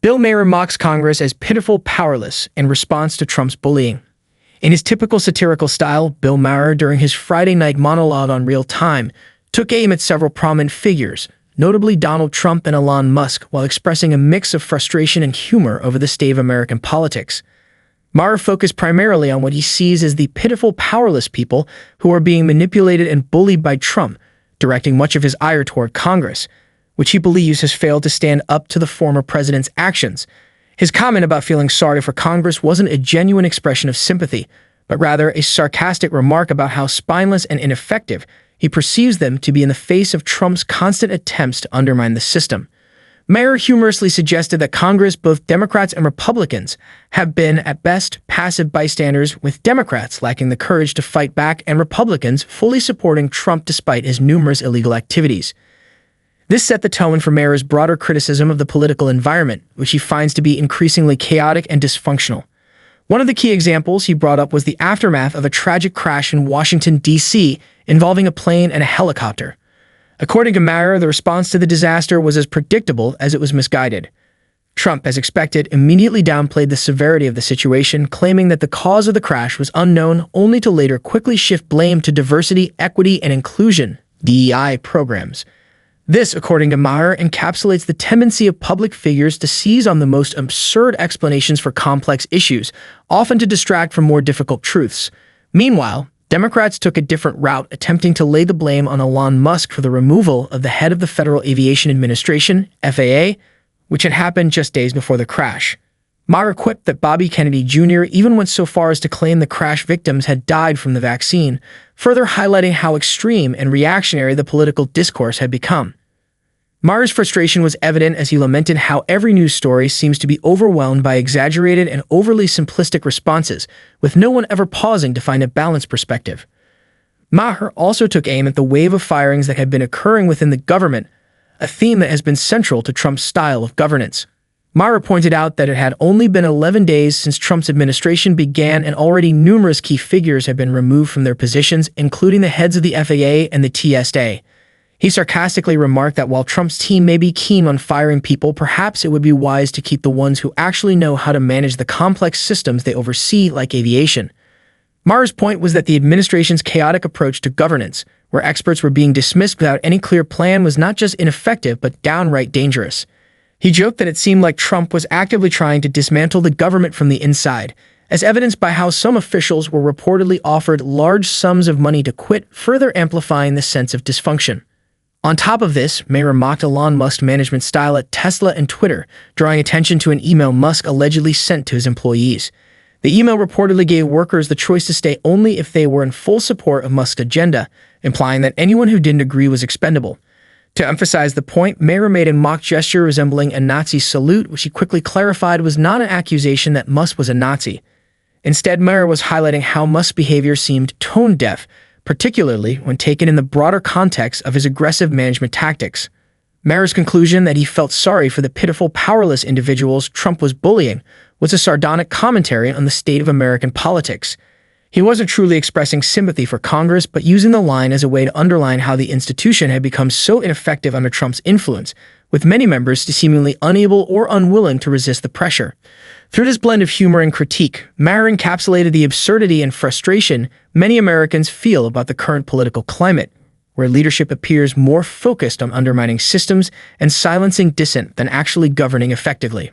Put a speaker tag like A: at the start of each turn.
A: Bill Maher mocks Congress as pitiful, powerless in response to Trump's bullying. In his typical satirical style, Bill Maher, during his Friday night monologue on Real Time, took aim at several prominent figures, notably Donald Trump and Elon Musk, while expressing a mix of frustration and humor over the state of American politics. Maher focused primarily on what he sees as the pitiful, powerless people who are being manipulated and bullied by Trump, directing much of his ire toward Congress, which he believes has failed to stand up to the former president's actions. His comment about feeling sorry for Congress wasn't a genuine expression of sympathy, but rather a sarcastic remark about how spineless and ineffective he perceives them to be in the face of Trump's constant attempts to undermine the system. Maher humorously suggested that Congress, both Democrats and Republicans, have been, at best, passive bystanders, with Democrats lacking the courage to fight back and Republicans fully supporting Trump despite his numerous illegal activities. This set the tone for Maher's broader criticism of the political environment, which he finds to be increasingly chaotic and dysfunctional. One of the key examples he brought up was the aftermath of a tragic crash in Washington, D.C., involving a plane and a helicopter. According to Maher, the response to the disaster was as predictable as it was misguided. Trump, as expected, immediately downplayed the severity of the situation, claiming that the cause of the crash was unknown, only to later quickly shift blame to diversity, equity, and inclusion (DEI) programs. This, according to Maher, encapsulates the tendency of public figures to seize on the most absurd explanations for complex issues, often to distract from more difficult truths. Meanwhile, Democrats took a different route, attempting to lay the blame on Elon Musk for the removal of the head of the Federal Aviation Administration, FAA, which had happened just days before the crash. Maher quipped that Bobby Kennedy Jr. even went so far as to claim the crash victims had died from the vaccine, further highlighting how extreme and reactionary the political discourse had become. Maher's frustration was evident as he lamented how every news story seems to be overwhelmed by exaggerated and overly simplistic responses, with no one ever pausing to find a balanced perspective. Maher also took aim at the wave of firings that had been occurring within the government, a theme that has been central to Trump's style of governance. Maher pointed out that it had only been 11 days since Trump's administration began and already numerous key figures had been removed from their positions, including the heads of the FAA and the TSA. He sarcastically remarked that while Trump's team may be keen on firing people, perhaps it would be wise to keep the ones who actually know how to manage the complex systems they oversee, like aviation. Maher's point was that the administration's chaotic approach to governance, where experts were being dismissed without any clear plan, was not just ineffective but downright dangerous. He joked that it seemed like Trump was actively trying to dismantle the government from the inside, as evidenced by how some officials were reportedly offered large sums of money to quit, further amplifying the sense of dysfunction. On top of this, Maher mocked Elon Musk's management style at Tesla and Twitter, drawing attention to an email Musk allegedly sent to his employees. The email reportedly gave workers the choice to stay only if they were in full support of Musk's agenda, implying that anyone who didn't agree was expendable. To emphasize the point, Maher made a mock gesture resembling a Nazi salute, which he quickly clarified was not an accusation that Musk was a Nazi. Instead, Maher was highlighting how Musk's behavior seemed tone-deaf, particularly when taken in the broader context of his aggressive management tactics. Maher's conclusion that he felt sorry for the pitiful, powerless individuals Trump was bullying was a sardonic commentary on the state of American politics. He wasn't truly expressing sympathy for Congress, but using the line as a way to underline how the institution had become so ineffective under Trump's influence, with many members seemingly unable or unwilling to resist the pressure. Through this blend of humor and critique, Maher encapsulated the absurdity and frustration many Americans feel about the current political climate, where leadership appears more focused on undermining systems and silencing dissent than actually governing effectively.